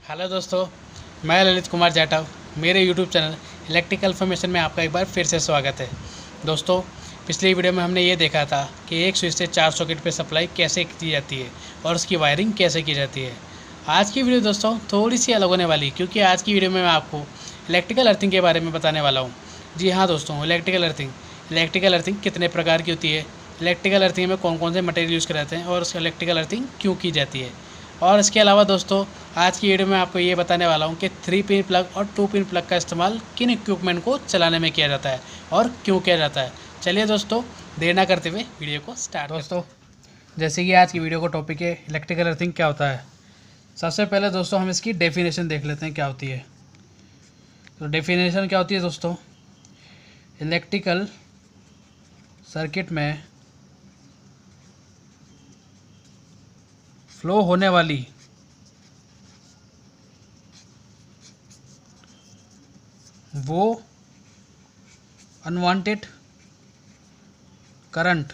Hello दोस्तों, मैं ललित कुमार जाटव। मेरे यूट्यूब चैनल इलेक्ट्रिकल इन्फॉर्मेशन में आपका एक बार फिर से स्वागत है। दोस्तों, पिछली वीडियो में हमने ये देखा था कि एक स्विच से 4 सॉकेट पे सप्लाई कैसे की जाती है और उसकी वायरिंग कैसे की जाती है। आज की वीडियो दोस्तों थोड़ी सी अलग होने वाली, क्योंकि आज की वीडियो में मैं आपको इलेक्ट्रिकल अर्थिंग के बारे में बताने वाला हूँ। जी हाँ दोस्तों, इलेक्ट्रिकल अर्थिंग कितने प्रकार की होती है, इलेक्ट्रिकल अर्थिंग में कौन कौन से मटेरियल यूज़ कराते हैं और उस इलेक्ट्रिकल अर्थिंग क्यों की जाती है। और इसके अलावा दोस्तों, आज की वीडियो में आपको ये बताने वाला हूँ कि 3 पिन प्लग और 2 पिन प्लग का इस्तेमाल किन इक्विपमेंट को चलाने में किया जाता है और क्यों किया जाता है। चलिए दोस्तों, देर ना करते हुए वीडियो को स्टार्ट दोस्तों। जैसे कि आज की वीडियो का टॉपिक है इलेक्ट्रिकल अर्थिंग क्या होता है। सबसे पहले दोस्तों हम इसकी डेफिनेशन देख लेते हैं क्या होती है। तो डेफिनेशन क्या होती है दोस्तों, इलेक्ट्रिकल सर्किट में फ्लो होने वाली वो अनवांटेड करंट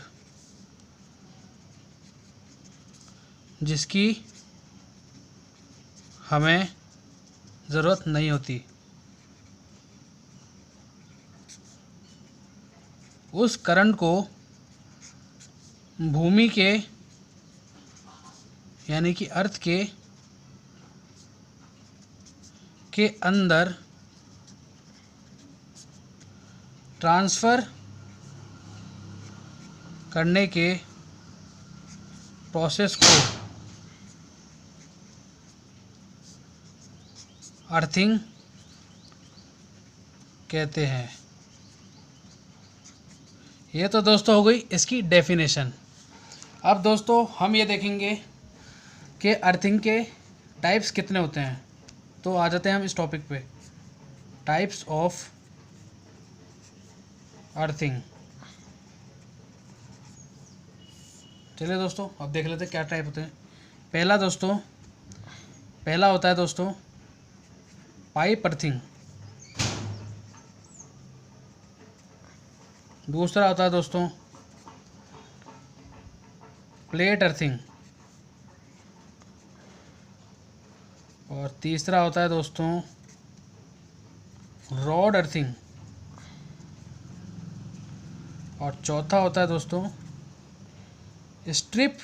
जिसकी हमें ज़रूरत नहीं होती, उस करंट को भूमि के यानी कि अर्थ के अंदर ट्रांसफ़र करने के प्रोसेस को अर्थिंग कहते हैं। ये तो दोस्तों हो गई इसकी डेफिनेशन। अब दोस्तों हम ये देखेंगे कि अर्थिंग के टाइप्स कितने होते हैं। तो आ जाते हैं हम इस टॉपिक पे, टाइप्स ऑफ अर्थिंग। चलिए दोस्तों अब देख लेते हैं क्या टाइप होते हैं। पहला होता है दोस्तों पाइप अर्थिंग। दूसरा होता है दोस्तों प्लेट अर्थिंग। और तीसरा होता है दोस्तों रॉड अर्थिंग। और चौथा होता है दोस्तों स्ट्रिप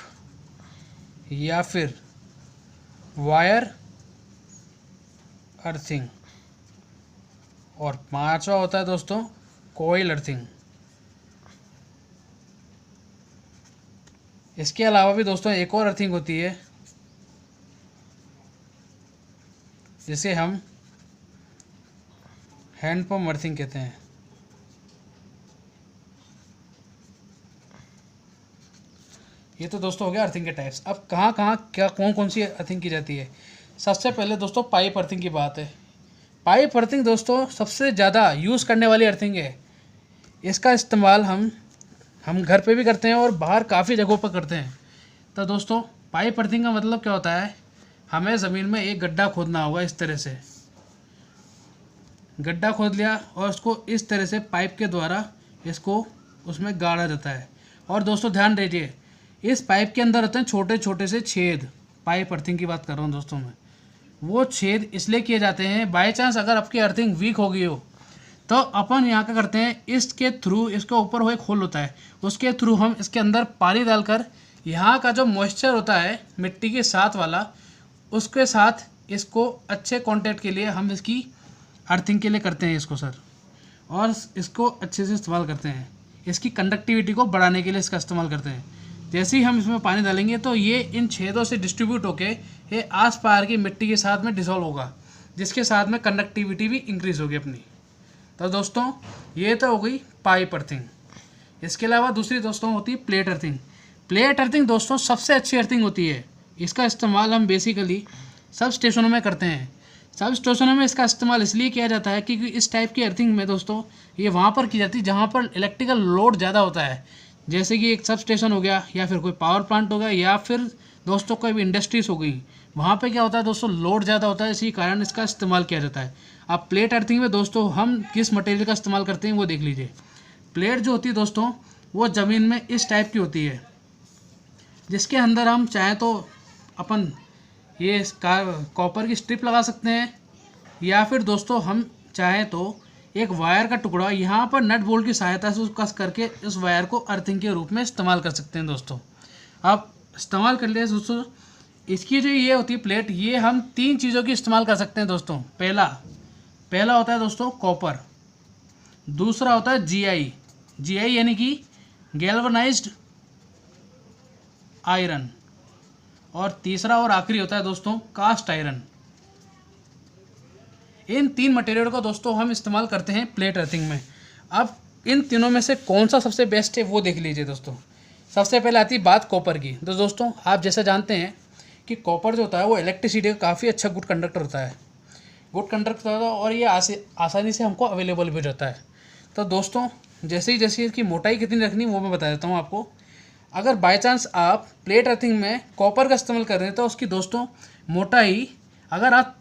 या फिर वायर अर्थिंग। और पांचवा होता है दोस्तों कॉइल अर्थिंग। इसके अलावा भी दोस्तों एक और अर्थिंग होती है जिसे हम हैंडपम्प अर्थिंग कहते हैं। ये तो दोस्तों हो गया अर्थिंग के टाइप्स। अब कहाँ कहाँ क्या कौन कौन सी अर्थिंग की जाती है। सबसे पहले दोस्तों पाइप अर्थिंग की बात है। पाइप अर्थिंग दोस्तों सबसे ज़्यादा यूज़ करने वाली अर्थिंग है। इसका इस्तेमाल हम घर पे भी करते हैं और बाहर काफ़ी जगहों पर करते हैं। तो दोस्तों पाइप अर्थिंग का मतलब क्या होता है, हमें ज़मीन में एक गड्ढा खोदना होगा। इस तरह से गड्ढा खोद लिया और उसको इस तरह से पाइप के द्वारा इसको उसमें गाड़ा जाता है। और दोस्तों ध्यान दीजिए, इस पाइप के अंदर होते हैं छोटे छोटे से छेद। पाइप अर्थिंग की बात कर रहा हूँ दोस्तों मैं। वो छेद इसलिए किए जाते हैं, बाय चांस अगर आपकी अर्थिंग वीक हो गई हो तो अपन यहाँ क्या करते हैं, इसके थ्रू, इसके ऊपर वो एक होल होता है, उसके थ्रू हम इसके अंदर पानी डालकर यहाँ का जो मॉइस्चर होता है मिट्टी के साथ वाला, उसके साथ इसको अच्छे कांटेक्ट के लिए हम इसकी अर्थिंग के लिए करते हैं इसको सर। और इसको अच्छे से इस्तेमाल करते हैं, इसकी कंडक्टिविटी को बढ़ाने के लिए इसका इस्तेमाल करते हैं। जैसे ही हम इसमें पानी डालेंगे तो ये इन छेदों से डिस्ट्रीब्यूट होके ये आस पार की मिट्टी के साथ में डिसॉल्व होगा, जिसके साथ में कंडक्टिविटी भी इंक्रीज़ होगी अपनी। तो दोस्तों ये तो हो गई पाइप अर्थिंग। इसके अलावा दूसरी दोस्तों होती है प्लेट अर्थिंग। प्लेट अर्थिंग दोस्तों सबसे अच्छी अर्थिंग होती है। इसका इस्तेमाल हम बेसिकली सब स्टेशनों में करते हैं। सब स्टेशनों में इसका इस्तेमाल इसलिए किया जाता है क्योंकि इस टाइप की अर्थिंग में दोस्तों ये वहाँ पर की जाती है जहाँ पर इलेक्ट्रिकल लोड ज़्यादा होता है। जैसे कि एक सब स्टेशन हो गया, या फिर कोई पावर प्लांट हो गया, या फिर दोस्तों कोई भी इंडस्ट्रीज हो गई। वहाँ पे क्या होता है दोस्तों, लोड ज़्यादा होता है, इसी कारण इसका इस्तेमाल किया जाता है। अब प्लेट अर्थिंग में दोस्तों हम किस मटेरियल का इस्तेमाल करते हैं वो देख लीजिए। प्लेट जो होती है दोस्तों वो ज़मीन में इस टाइप की होती है, जिसके अंदर हम चाहे तो अपन ये कॉपर की स्ट्रिप लगा सकते हैं, या फिर दोस्तों हम चाहें तो एक वायर का टुकड़ा यहाँ पर नट बोल्ट की सहायता से उसको कस करके इस वायर को अर्थिंग के रूप में इस्तेमाल कर सकते हैं। दोस्तों आप इस्तेमाल कर लिए दोस्तों। इसकी जो ये होती है प्लेट, ये हम 3 चीज़ों की इस्तेमाल कर सकते हैं दोस्तों। पहला होता है दोस्तों कॉपर, दूसरा होता है जीआई यानी कि गैल्वनाइज्ड आयरन, और तीसरा और आखिरी होता है दोस्तों कास्ट आयरन। इन 3 मटेरियल को दोस्तों हम इस्तेमाल करते हैं प्लेट अर्थिंग में। अब इन तीनों में से कौन सा सबसे बेस्ट है वो देख लीजिए दोस्तों। सबसे पहले आती है बात कॉपर की। तो दोस्तों आप जैसा जानते हैं कि कॉपर जो होता है वो इलेक्ट्रिसिटी का काफ़ी अच्छा गुड कंडक्टर होता है, और ये आसानी से हमको अवेलेबल भी हो जाता है। तो दोस्तों जैसे इसकी मोटाई कितनी रखनी वो मैं बता देता हूँ आपको। अगर बाय चांस आप प्लेट अर्थिंग में कॉपर का इस्तेमाल कर रहे हैं तो उसकी दोस्तों मोटाई अगर आप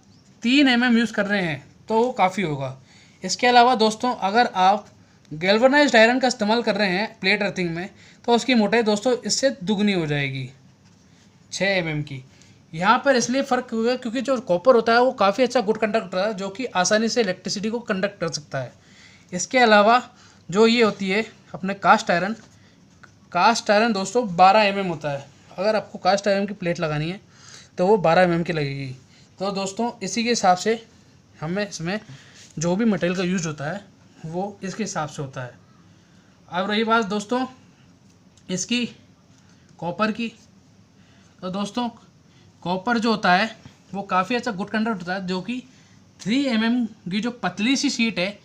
3 mm यूज़ कर रहे हैं तो वो काफ़ी होगा। इसके अलावा दोस्तों अगर आप गैल्वनाइज्ड आयरन का इस्तेमाल कर रहे हैं प्लेट अर्थिंग में तो उसकी मोटाई दोस्तों इससे दुगनी हो जाएगी, 6 mm की। यहाँ पर इसलिए फ़र्क होगा क्योंकि जो कॉपर होता है वो काफ़ी अच्छा गुड कंडक्टर है, जो कि आसानी से इलेक्ट्रिसिटी को कंडक्ट कर सकता है। इसके अलावा जो ये होती है अपने कास्ट आयरन दोस्तों 12 mm होता है। अगर आपको कास्ट आयरन की प्लेट लगानी है तो वो 12 mm की लगेगी। तो दोस्तों इसी के हिसाब से हमें इसमें जो भी मटेरियल का यूज़ होता है वो इसके हिसाब से होता है। अब रही बात दोस्तों इसकी कॉपर की, तो दोस्तों कॉपर जो होता है वो काफ़ी अच्छा गुड कंडक्टर होता है, जो कि 3 mm की जो पतली सी शीट है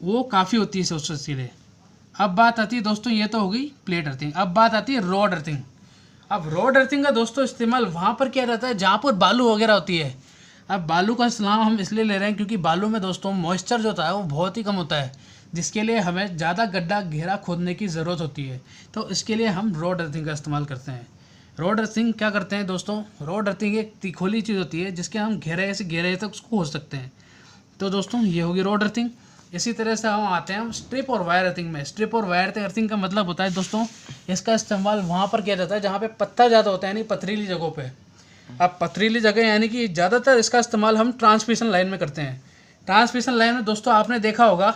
वो काफ़ी होती है उसके लिए। अब बात आती है दोस्तों, ये तो हो गई प्लेट अर्थिंग। अब बात आती है रॉड अर्थिंग। अब रॉड अर्थिंग का दोस्तों इस्तेमाल वहाँ पर किया जाता है जहाँ पर बालू वगैरह होती है। अब बालू का नाम हम इसलिए ले रहे हैं क्योंकि बालू में दोस्तों मॉइस्चर जो होता है वो बहुत ही कम होता है, जिसके लिए हमें ज़्यादा गड्ढा गहरा खोदने की ज़रूरत होती है। तो इसके लिए हम रॉड अर्थिंग का इस्तेमाल करते हैं। रॉड अर्थिंग क्या करते हैं दोस्तों, रॉड अर्थिंग एक तिखोली चीज़ होती है जिसके हम गहराई से गहराई तक उसको खोद सकते हैं। तो दोस्तों ये होगी रॉड अर्थिंग। इसी तरह से हम आते हैं स्ट्रिप और वायर अर्थिंग में। स्ट्रिप और वायर अर्थिंग का मतलब होता है दोस्तों इसका इस्तेमाल वहाँ पर किया जाता है जहाँ पे पत्थर ज़्यादा होता है, यानी पथरीली जगहों पे। अब पथरीली जगह यानी कि ज़्यादातर इसका इस्तेमाल हम ट्रांसमिशन लाइन में करते हैं। ट्रांसमिशन लाइन में दोस्तों आपने देखा होगा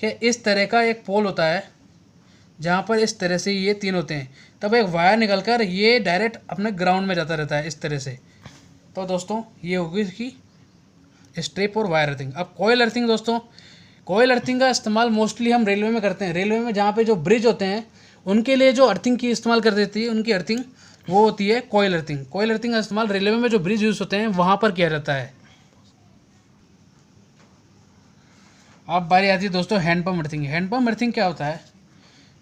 कि इस तरह का एक पोल होता है जहाँ पर इस तरह से ये 3 होते हैं, तब एक वायर निकल कर ये डायरेक्ट अपने ग्राउंड में जाता रहता है इस तरह से। तो दोस्तों ये होगी इसकी स्ट्रिप और वायर अर्थिंग। अब कॉइल अर्थिंग दोस्तों, कॉइल अर्थिंग का इस्तेमाल मोस्टली हम रेलवे में करते हैं। रेलवे में जहाँ पे जो ब्रिज होते हैं उनके लिए जो अर्थिंग की इस्तेमाल कर देती है उनकी अर्थिंग वो होती है कॉइल अर्थिंग। कॉइल अर्थिंग का इस्तेमाल रेलवे में जो ब्रिज यूज़ होते हैं वहाँ पर किया जाता है। अब बारी आती है दोस्तों हैंडपम्प अर्थिंग। हैंडपम्प अर्थिंग क्या होता है,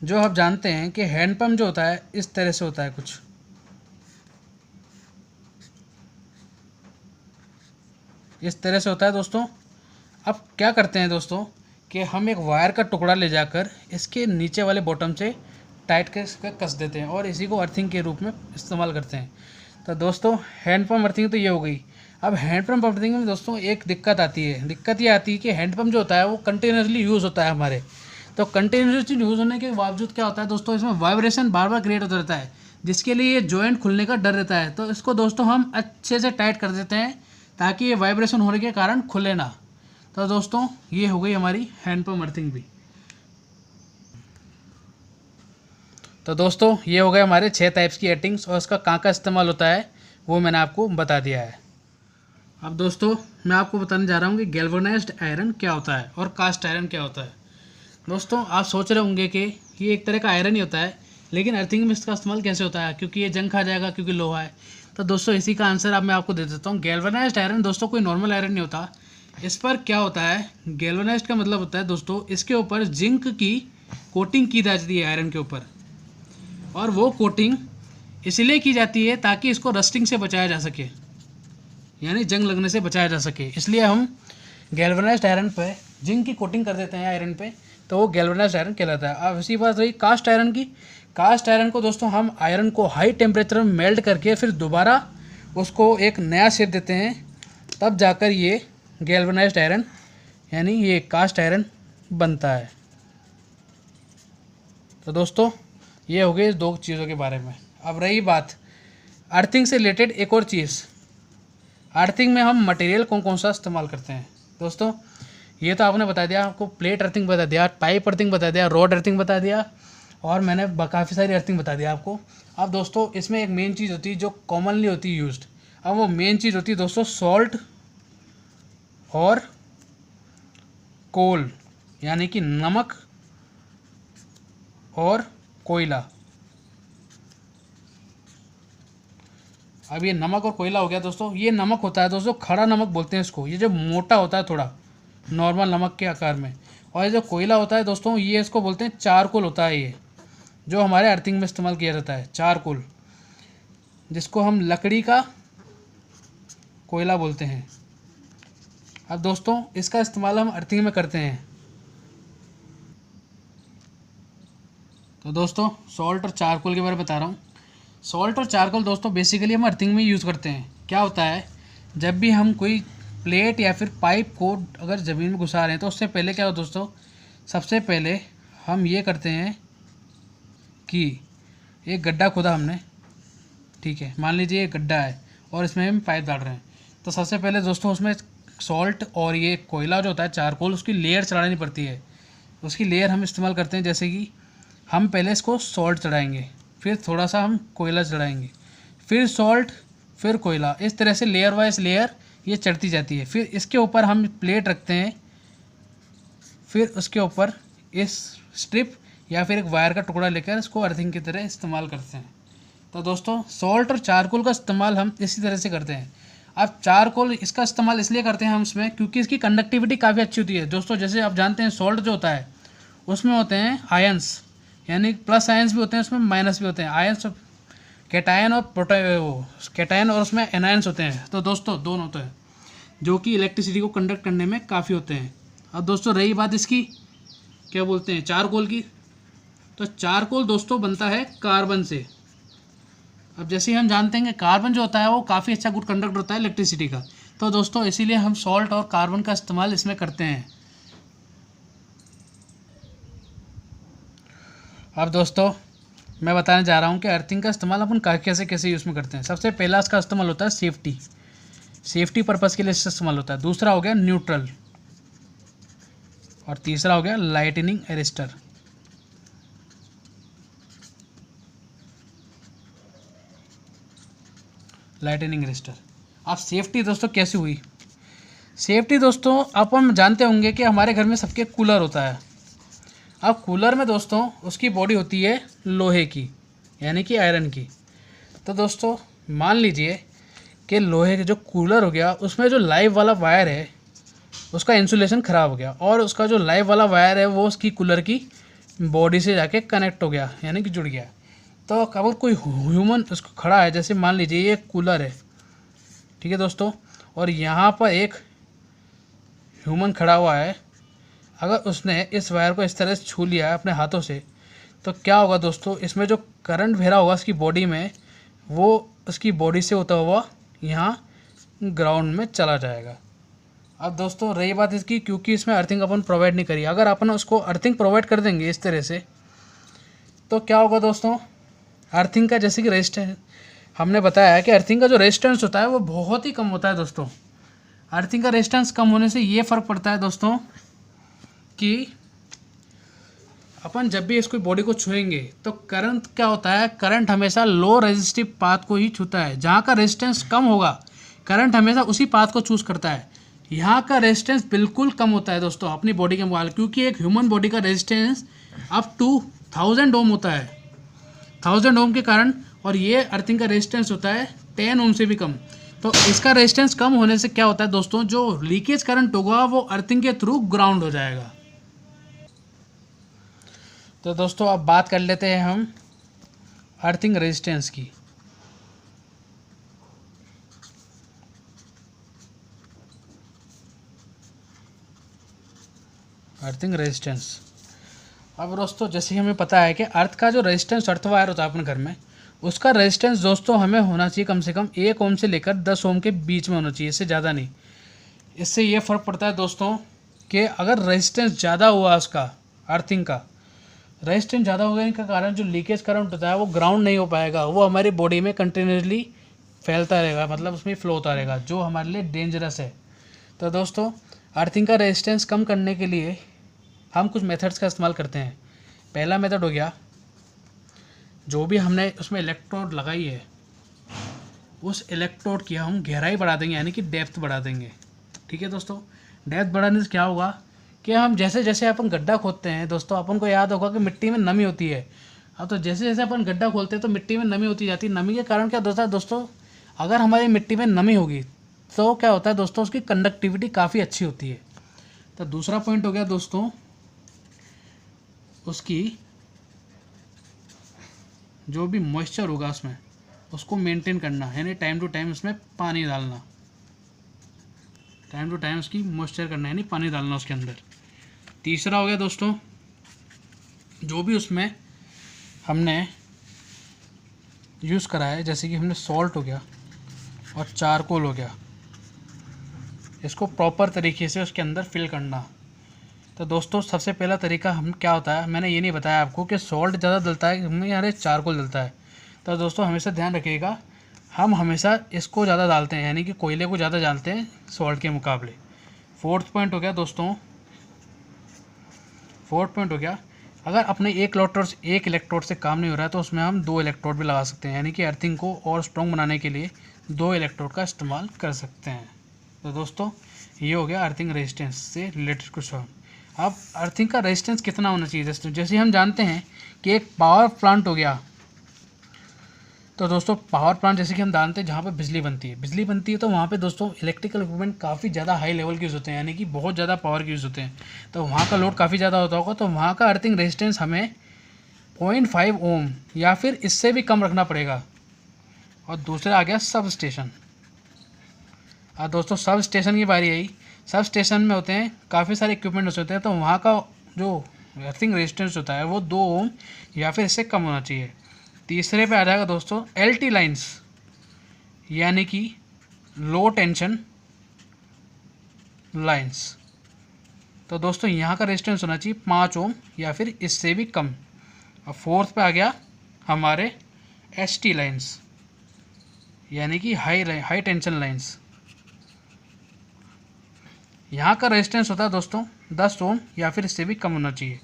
जो आप जानते हैं कि हैंडपम्प जो होता है इस तरह से होता है, कुछ इस तरह से होता है दोस्तों। अब क्या करते हैं दोस्तों कि हम एक वायर का टुकड़ा ले जाकर इसके नीचे वाले बॉटम से टाइट कर कस देते हैं और इसी को अर्थिंग के रूप में इस्तेमाल करते हैं। तो दोस्तों हैंडपम्प अर्थिंग तो ये हो गई। अब हैंडपम्प अर्थिंग में दोस्तों एक दिक्कत आती है। दिक्कत ये आती है कि हैंडपम्प जो होता है वो कंटिन्यूसली यूज़ होता है हमारे। तो कंटिन्यूसली यूज़ होने के बावजूद क्या होता है दोस्तों, इसमें वाइब्रेशन बार बार क्रिएट होता रहता है, जिसके लिए ये जॉइंट खुलने का डर रहता है। तो इसको दोस्तों हम अच्छे से टाइट कर देते हैं ताकि ये वाइब्रेशन होने के कारण खुले ना। तो दोस्तों ये हो गई हमारी हैंडपम्प अर्थिंग भी। तो दोस्तों ये हो गए हमारे 6 टाइप्स की अर्थिंग्स, और इसका कहाँ का इस्तेमाल होता है वो मैंने आपको बता दिया है। अब दोस्तों मैं आपको बताने जा रहा हूँ कि गैल्वनाइज्ड आयरन क्या होता है और कास्ट आयरन क्या होता है। दोस्तों आप सोच रहे होंगे कि ये एक तरह का आयरन ही होता है, लेकिन अर्थिंग में इसका इस्तेमाल कैसे होता है, क्योंकि ये जंग खा जाएगा क्योंकि लोहा है। तो दोस्तों इसी का आंसर अब मैं आपको दे देता हूँ। गैल्वनाइज्ड आयरन दोस्तों कोई नॉर्मल आयरन नहीं होता। इस पर क्या होता है, गैल्वनाइज्ड का मतलब होता है दोस्तों इसके ऊपर जिंक की कोटिंग की जाती है आयरन के ऊपर, और वो कोटिंग इसलिए की जाती है ताकि इसको रस्टिंग से बचाया जा सके, यानी जंग लगने से बचाया जा सके। इसलिए हम गैल्वनाइज्ड आयरन पे जिंक की कोटिंग कर देते हैं आयरन पे, तो वो गैल्वनाइज्ड आयरन कहलाता है। अब इसी बात रही कास्ट आयरन की। कास्ट आयरन को दोस्तों हम आयरन को हाई टेम्परेचर में मेल्ट करके फिर दोबारा उसको एक नया शेप देते हैं, तब जाकर ये गैल्वनाइज्ड आयरन यानी ये कास्ट आयरन बनता है। तो दोस्तों ये हो गई 2 चीज़ों के बारे में। अब रही बात अर्थिंग से रिलेटेड एक और चीज़, अर्थिंग में हम मटेरियल कौन कौन सा इस्तेमाल करते हैं दोस्तों, ये तो आपने बता दिया, आपको प्लेट अर्थिंग बता दिया, पाइप अर्थिंग बता दिया, रॉड अर्थिंग बता दिया, और मैंने काफ़ी सारी अर्थिंग बता दिया आपको। अब दोस्तों इसमें एक मेन चीज़ होती है जो कॉमनली होती है यूज्ड। अब वो मेन चीज़ होती है दोस्तों सॉल्ट और कोल, यानी कि नमक और कोयला। अब ये नमक और कोयला हो गया दोस्तों। ये नमक होता है दोस्तों, खड़ा नमक बोलते हैं इसको, ये जो मोटा होता है थोड़ा नॉर्मल नमक के आकार में। और ये जो कोयला होता है दोस्तों, ये इसको बोलते हैं चारकोल होता है, ये जो हमारे अर्थिंग में इस्तेमाल किया जाता है चारकोल, जिसको हम लकड़ी का कोयला बोलते हैं। अब दोस्तों इसका इस्तेमाल हम अर्थिंग में करते हैं। तो दोस्तों सॉल्ट और चारकोल के बारे में बता रहा हूँ। सॉल्ट और चारकोल दोस्तों बेसिकली हम अर्थिंग में यूज़ करते हैं। क्या होता है, जब भी हम कोई प्लेट या फिर पाइप को अगर ज़मीन में घुसा रहे हैं तो उससे पहले क्या हो दोस्तों, सबसे पहले हम ये करते हैं कि एक गड्ढा खोदा हमने, ठीक है, मान लीजिए एक गड्ढा है और इसमें हम पाइप डाल रहे हैं। तो सबसे पहले दोस्तों उसमें सॉल्ट और ये कोयला जो होता है चारकोल, उसकी लेयर चढ़ानी पड़ती है। उसकी लेयर हम इस्तेमाल करते हैं, जैसे कि हम पहले इसको सॉल्ट चढ़ाएंगे, फिर थोड़ा सा हम कोयला चढ़ाएंगे, फिर सॉल्ट, फिर कोयला, इस तरह से लेयर वाइज लेयर ये चढ़ती जाती है। फिर इसके ऊपर हम प्लेट रखते हैं, फिर उसके ऊपर इस स्ट्रिप या फिर एक वायर का टुकड़ा लेकर इसको अर्थिंग की तरह इस्तेमाल करते हैं। तो दोस्तों सॉल्ट और चारकोल का इस्तेमाल हम इसी तरह से करते हैं। अब चारकोल इसका इस्तेमाल इसलिए करते हैं हम इसमें क्योंकि इसकी कंडक्टिविटी काफ़ी अच्छी होती है दोस्तों। जैसे आप जानते हैं सॉल्ट जो होता है उसमें होते हैं आयंस, यानी प्लस आयंस भी होते हैं, उसमें माइनस भी होते हैं। आयंस कैटायन और कैटायन और उसमें एनायंस होते हैं। तो दोस्तों दोनों होते हैं जो कि इलेक्ट्रिसिटी को कंडक्ट करने में काफ़ी होते हैं। अब दोस्तों रही बात इसकी क्या बोलते हैं चारकोल की, तो चारकोल दोस्तों बनता है कार्बन से। अब जैसे ही हम जानते हैं कि कार्बन जो होता है वो काफ़ी अच्छा गुड कंडक्टर होता है इलेक्ट्रिसिटी का। तो दोस्तों इसीलिए हम सॉल्ट और कार्बन का इस्तेमाल इसमें करते हैं। अब दोस्तों मैं बताने जा रहा हूँ कि अर्थिंग का इस्तेमाल अपन कैसे कैसे यूज़ में करते हैं। सबसे पहला इसका इस्तेमाल होता है सेफ्टी पर्पज़ के लिए इसका इस्तेमाल होता है। दूसरा हो गया न्यूट्रल, और तीसरा हो गया लाइटनिंग अरेस्टर। अब सेफ्टी दोस्तों कैसी हुई, सेफ्टी दोस्तों आप हम जानते होंगे कि हमारे घर में सबके कूलर होता है। अब कूलर में दोस्तों उसकी बॉडी होती है लोहे की, यानी कि आयरन की। तो दोस्तों मान लीजिए कि लोहे के जो कूलर हो गया उसमें जो लाइव वाला वायर है उसका इंसुलेशन ख़राब हो गया, और उसका जो लाइव वाला वायर है वो उसकी कूलर की बॉडी से जाके कनेक्ट हो गया, यानी कि जुड़ गया। तो अगर कोई ह्यूमन उसको खड़ा है, जैसे मान लीजिए ये कूलर है, ठीक है दोस्तों, और यहाँ पर एक ह्यूमन खड़ा हुआ है, अगर उसने इस वायर को इस तरह से छू लिया है अपने हाथों से, तो क्या होगा दोस्तों, इसमें जो करंट बह रहा होगा उसकी बॉडी में, वो उसकी बॉडी से होता हुआ यहाँ ग्राउंड में चला जाएगा। अब दोस्तों रही बात इसकी, क्योंकि इसमें अर्थिंग अपन प्रोवाइड नहीं करी, अगर अपन उसको अर्थिंग प्रोवाइड कर देंगे इस तरह से, तो क्या होगा दोस्तों, अर्थिंग का जैसे कि रेजिस्टेंस हमने बताया है कि अर्थिंग का जो रेजिस्टेंस होता है वो बहुत ही कम होता है दोस्तों। अर्थिंग का रेजिस्टेंस कम होने से ये फ़र्क पड़ता है दोस्तों कि अपन जब भी इसको बॉडी को छुएंगे तो करंट क्या होता है, करंट हमेशा लो रेजिस्टिव पाथ को ही छूता है। जहाँ का रेजिस्टेंस कम होगा करंट हमेशा उसी पाथ को चूज़ करता है। यहाँ का रेजिस्टेंस बिल्कुल कम होता है दोस्तों अपनी बॉडी के मुकाबले, क्योंकि एक ह्यूमन बॉडी का रेजिस्टेंस अप टू 1000 ओम होता है, 1000 ओम के कारण, और ये अर्थिंग का रेजिस्टेंस होता है 10 ओम से भी कम। तो इसका रेजिस्टेंस कम होने से क्या होता है दोस्तों, जो लीकेज करंट होगा वो अर्थिंग के थ्रू ग्राउंड हो जाएगा। तो दोस्तों अब बात कर लेते हैं हम अर्थिंग रेजिस्टेंस की। अर्थिंग रेजिस्टेंस, अब दोस्तों जैसे हमें पता है कि अर्थ का जो रेजिस्टेंस अर्थ वायर होता है अपने घर में, उसका रेजिस्टेंस दोस्तों हमें होना चाहिए कम से कम 1 ओम से लेकर 10 ओम के बीच में होना चाहिए, इससे ज़्यादा नहीं। इससे ये फ़र्क पड़ता है दोस्तों कि अगर रेजिस्टेंस ज़्यादा हुआ उसका अर्थिंग का रेजिस्टेंस ज़्यादा होने के कारण जो लीकेज करंट होता है वो ग्राउंड नहीं हो पाएगा, वो हमारी बॉडी में कंटिन्यूसली फैलता रहेगा, मतलब उसमें फ्लो होता रहेगा, जो हमारे लिए डेंजरस है। तो दोस्तों अर्थिंग का रेजिस्टेंस कम करने के लिए हम कुछ मेथड्स का इस्तेमाल करते हैं। पहला मेथड हो गया, जो भी हमने उसमें इलेक्ट्रोड लगाई है उस इलेक्ट्रोड की हम गहराई बढ़ा देंगे, यानी कि डेप्थ बढ़ा देंगे। ठीक है दोस्तों, डेप्थ बढ़ाने से क्या होगा कि हम जैसे जैसे अपन गड्ढा खोदते हैं दोस्तों, अपन को याद होगा कि मिट्टी में नमी होती है। अब तो जैसे जैसे अपन गड्ढा खोलते हैं तो मिट्टी में नमी होती जाती है। नमी के कारण क्या होता है दोस्तों, अगर हमारी मिट्टी में नमी होगी तो क्या होता है दोस्तों, उसकी कंडक्टिविटी काफ़ी अच्छी होती है। तो दूसरा पॉइंट हो गया दोस्तों, उसकी जो भी मॉइस्चर होगा उसमें उसको मेंटेन करना, यानी टाइम टू टाइम उसमें पानी डालना, टाइम टू टाइम उसकी मॉइस्चर करना, यानी पानी डालना उसके अंदर। तीसरा हो गया दोस्तों, जो भी उसमें हमने यूज़ करा है, जैसे कि हमने सॉल्ट हो गया और चारकोल हो गया, इसको प्रॉपर तरीके से उसके अंदर फिल करना। तो दोस्तों सबसे पहला तरीका हम क्या होता है, मैंने ये नहीं बताया आपको कि सॉल्ट ज़्यादा डलता है हमें यानी चारकोल डलता है। तो दोस्तों हमेशा ध्यान रखिएगा, हम हमेशा इसको ज़्यादा डालते हैं, यानी कि कोयले को ज़्यादा डालते हैं सॉल्ट के मुकाबले। फोर्थ पॉइंट हो गया दोस्तों, अगर अपने एक इलेक्ट्रोड से काम नहीं हो रहा है तो उसमें हम 2 इलेक्ट्रोड भी लगा सकते हैं, यानी कि अर्थिंग को और स्ट्रॉन्ग बनाने के लिए 2 इलेक्ट्रोड का इस्तेमाल कर सकते हैं। तो दोस्तों ये हो गया अर्थिंग रेजिस्टेंस से रिलेटेड कुछ। अब अर्थिंग का रेजिस्टेंस कितना होना चाहिए दोस्तों, जैसे हम जानते हैं कि एक पावर प्लांट हो गया, तो दोस्तों पावर प्लांट जैसे कि हम जानते हैं जहाँ पे बिजली बनती है तो वहाँ पे दोस्तों इलेक्ट्रिकल इक्विपमेंट काफ़ी ज़्यादा हाई लेवल के यूज़ होते हैं, यानी कि बहुत ज़्यादा पावर के यूज़ होते हैं, तो वहाँ का लोड काफ़ी ज़्यादा होता होगा। तो वहाँ का अर्थिंग रेजिस्टेंस हमें 0.5 ओम या फिर इससे भी कम रखना पड़ेगा। और दूसरा आ गया सब स्टेशन। और दोस्तों सब स्टेशन की बारी आई। सब स्टेशन में होते हैं काफ़ी सारे इक्विपमेंट होते हैं, तो वहाँ का जो अर्थिंग रेजिस्टेंस होता है वो 2 ओम या फिर इससे कम होना चाहिए। तीसरे पे आ जाएगा दोस्तों LT लाइंस, यानी कि लो टेंशन लाइंस। तो दोस्तों यहाँ का रेजिस्टेंस होना चाहिए 5 ओम या फिर इससे भी कम। और फोर्थ पे आ गया हमारे ST लाइंस, यानी कि हाई टेंशन लाइंस। यहाँ का रेजिस्टेंस होता है दोस्तों 10 ओम या फिर इससे भी कम होना चाहिए।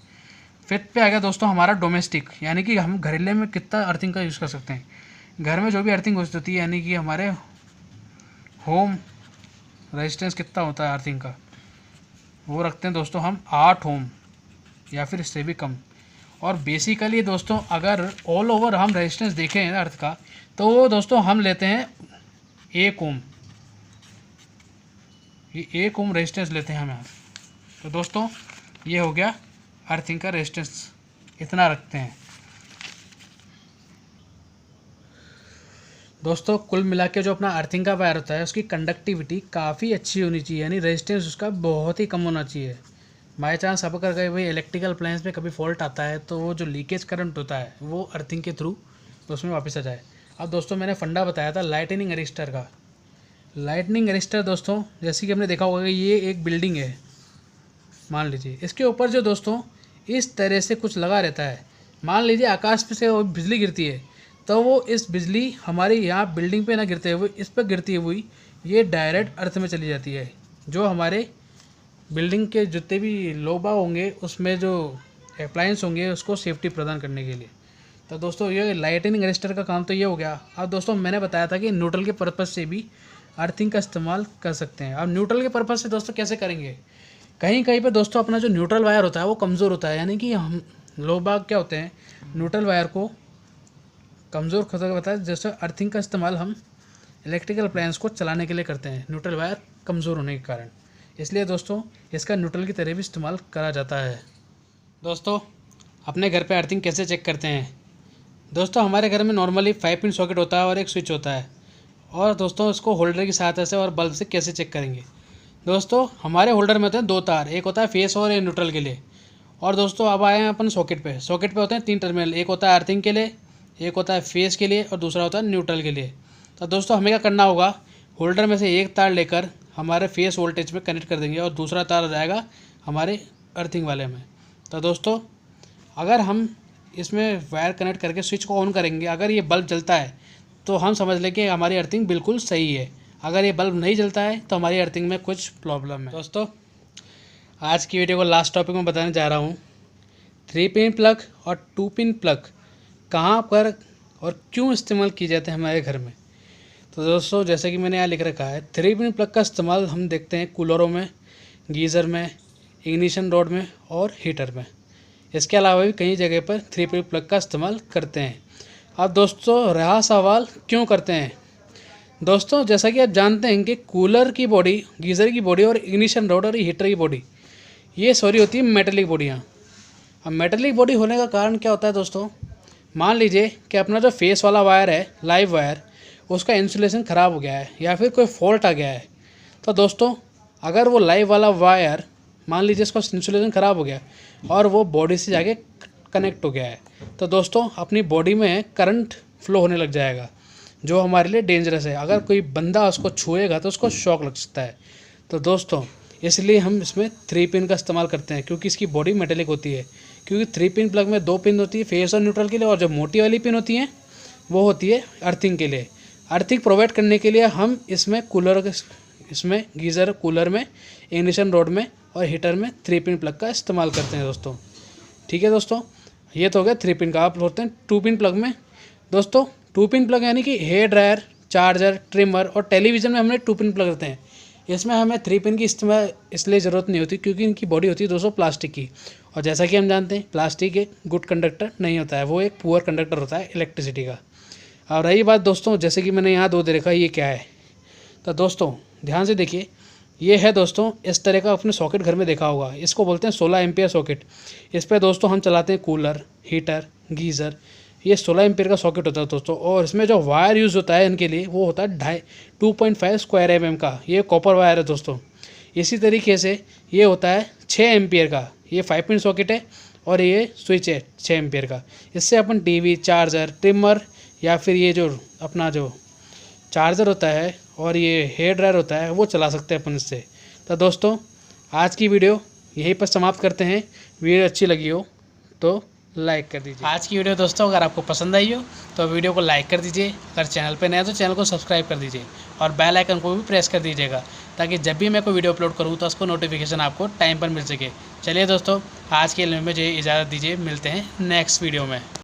फिफ्थ पे आ गया दोस्तों हमारा डोमेस्टिक, यानी कि हम घरेलू में कितना अर्थिंग का यूज़ कर सकते हैं। घर में जो भी अर्थिंग होती है, यानी कि हमारे होम रेजिस्टेंस कितना होता है अर्थिंग का, वो रखते हैं दोस्तों हम 8 ओम या फिर इससे भी कम। और बेसिकली दोस्तों अगर ऑल ओवर हम रेजिस्टेंस देखें अर्थ का, तो वो दोस्तों हम लेते हैं 1 ओम, ये 1 ओम रेजिस्टेंस लेते हैं हम यहाँ। तो दोस्तों ये हो गया अर्थिंग का रेजिस्टेंस, इतना रखते हैं। दोस्तों कुल मिला के जो अपना अर्थिंग का वायर होता है उसकी कंडक्टिविटी काफ़ी अच्छी होनी चाहिए, यानी रेजिस्टेंस उसका बहुत ही कम होना चाहिए। बाई चांस अब अगर भाई इलेक्ट्रिकल अप्लायंस में कभी फॉल्ट आता है तो वो जो लीकेज करंट होता है वो अर्थिंग के थ्रू तो उसमें वापस आ जाए। अब दोस्तों मैंने फंडा बताया था लाइटनिंग अरेस्टर का। लाइटनिंग अरेस्टर दोस्तों जैसे कि हमने देखा होगा कि ये एक बिल्डिंग है, मान लीजिए इसके ऊपर जो दोस्तों इस तरह से कुछ लगा रहता है। मान लीजिए आकाश पे से बिजली गिरती है तो वो इस बिजली हमारे यहाँ बिल्डिंग पे ना गिरते हुए इस पर गिरती हुई ये डायरेक्ट अर्थ में चली जाती है, जो हमारे बिल्डिंग के जितने भी लोबा होंगे उसमें जो अप्लायंस होंगे उसको सेफ्टी प्रदान करने के लिए। तो दोस्तों ये लाइटनिंग अरेस्टर का काम तो ये हो गया। अब दोस्तों मैंने बताया था कि न्यूट्रल के पर्पज़ से भी अर्थिंग का इस्तेमाल कर सकते हैं। अब न्यूट्रल के पर्पज़ से दोस्तों कैसे करेंगे, कहीं कहीं पे दोस्तों अपना जो न्यूट्रल वायर होता है वो कमज़ोर होता है, यानी कि हम लोग बाग क्या होते हैं न्यूट्रल वायर को कमज़ोर होता है। जैसे अर्थिंग का इस्तेमाल हम इलेक्ट्रिकल अप्लायंस को चलाने के लिए करते हैं न्यूट्रल वायर कमज़ोर होने के कारण, इसलिए दोस्तों इसका न्यूट्रल की तरह भी इस्तेमाल करा जाता है। दोस्तों अपने घर पे अर्थिंग कैसे चेक करते हैं, दोस्तों हमारे घर में नॉर्मली 5 पिन सॉकेट होता है और एक स्विच होता है। और दोस्तों इसको होल्डर की सहायता से और बल्ब से कैसे चेक करेंगे, दोस्तों हमारे होल्डर में होते हैं 2 तार, एक होता है फेस और एक न्यूट्रल के लिए। और दोस्तों अब आए हैं अपन सॉकेट पे होते हैं 3 टर्मिनल, एक होता है अर्थिंग के लिए, एक होता है फेस के लिए और दूसरा होता है न्यूट्रल के लिए। तो दोस्तों हमें क्या करना होगा, होल्डर में से एक तार लेकर हमारे फेस वोल्टेज में कनेक्ट कर देंगे और दूसरा तार आ जाएगा हमारे अर्थिंग वाले में। तो दोस्तों अगर हम इसमें वायर कनेक्ट करके स्विच को ऑन करेंगे, अगर ये बल्ब जलता है तो हम समझ लें कि हमारी अर्थिंग बिल्कुल सही है। अगर ये बल्ब नहीं जलता है तो हमारी अर्थिंग में कुछ प्रॉब्लम है। दोस्तों आज की वीडियो को लास्ट टॉपिक में बताने जा रहा हूँ 3 पिन प्लग और 2 पिन प्लग कहाँ पर और क्यों इस्तेमाल किए जाते हैं हमारे घर में। तो दोस्तों जैसे कि मैंने यहाँ लिख रखा है 3 पिन प्लग का इस्तेमाल हम देखते हैं कूलरों में, गीज़र में, इग्निशन रॉड में और हीटर में। इसके अलावा भी कई जगह पर 3 पिन प्लग का इस्तेमाल करते हैं। अब दोस्तों रहा सवाल क्यों करते हैं। दोस्तों जैसा कि आप जानते हैं कि कूलर की बॉडी, गीज़र की बॉडी और इग्निशन रॉड और हीटर की बॉडी ये सॉरी होती है मेटेलिक बॉडियाँ। अब मेटेलिक बॉडी होने का कारण क्या होता है दोस्तों, मान लीजिए कि अपना जो फेस वाला वायर है, लाइव वायर, उसका इंसुलेशन ख़राब हो गया है या फिर कोई फॉल्ट आ गया है। तो दोस्तों अगर वो लाइव वाला वायर मान लीजिए इसका इंसुलेशन ख़राब हो गया और वो बॉडी से जाके कनेक्ट हो गया है, तो दोस्तों अपनी बॉडी में करंट फ्लो होने लग जाएगा जो हमारे लिए डेंजरस है। अगर कोई बंदा उसको छुएगा तो उसको शॉक लग सकता है। तो दोस्तों इसलिए हम इसमें 3 पिन का इस्तेमाल करते हैं क्योंकि इसकी बॉडी मेटेलिक होती है। क्योंकि 3 पिन प्लग में 2 पिन होती है फेस और न्यूट्रल के लिए, और जो मोटी वाली पिन होती हैं वो होती है अर्थिंग के लिए। अर्थिंग प्रोवाइड करने के लिए हम इसमें इसमें गीज़र कूलर में, इग्निशन रॉड में और हीटर में 3 पिन प्लग का इस्तेमाल करते हैं दोस्तों। ठीक है दोस्तों, ये तो हो गया 3 पिन का। आप होते हैं 2 पिन प्लग में। दोस्तों 2 पिन प्लग यानी कि हेयर ड्रायर, चार्जर, ट्रिमर और टेलीविज़न में हमने 2 पिन प्लग रहते हैं। इसमें हमें 3 पिन की इस्तेमाल इसलिए ज़रूरत नहीं होती क्योंकि इनकी बॉडी होती है दोस्तों प्लास्टिक की, और जैसा कि हम जानते हैं प्लास्टिक एक गुड कंडक्टर नहीं होता है, वो एक पुअर कंडक्टर होता है इलेक्ट्रिसिटी का। और रही बात दोस्तों जैसे कि मैंने यहाँ 2 दे रखा है, ये क्या है। तो दोस्तों ध्यान से देखिए, ये है दोस्तों इस तरह का अपने सॉकेट घर में देखा होगा, इसको बोलते हैं 16 एम्पियर सॉकेट। इस पर दोस्तों हम चलाते हैं कूलर, हीटर, गीज़र। ये 16 एम्पियर का सॉकेट होता है दोस्तों, और इसमें जो वायर यूज़ होता है इनके लिए वो होता है 2.5 स्क्वायर mm का। ये कॉपर वायर है दोस्तों। इसी तरीके से ये होता है 6 एम्पियर का, ये 5 पिन सॉकेट है, और ये स्विच है 6 एम्पियर का। इससे अपन टीवी, चार्जर, ट्रिमर या फिर ये जो अपना जो चार्जर होता है और ये हेयर ड्रायर होता है वो चला सकते हैं अपन इससे। तो दोस्तों आज की वीडियो यहीं पर समाप्त करते हैं। वीडियो अच्छी लगी हो तो लाइक कर दीजिए। आज की वीडियो दोस्तों अगर आपको पसंद आई हो तो वीडियो को लाइक कर दीजिए। अगर चैनल पे नए हैं तो चैनल को सब्सक्राइब कर दीजिए और बेल आइकन को भी प्रेस कर दीजिएगा ताकि जब भी मैं कोई वीडियो अपलोड करूँ तो उसको नोटिफिकेशन आपको टाइम पर मिल सके। चलिए दोस्तों आज के लिए मुझे इजाज़त दीजिए, मिलते हैं नेक्स्ट वीडियो में।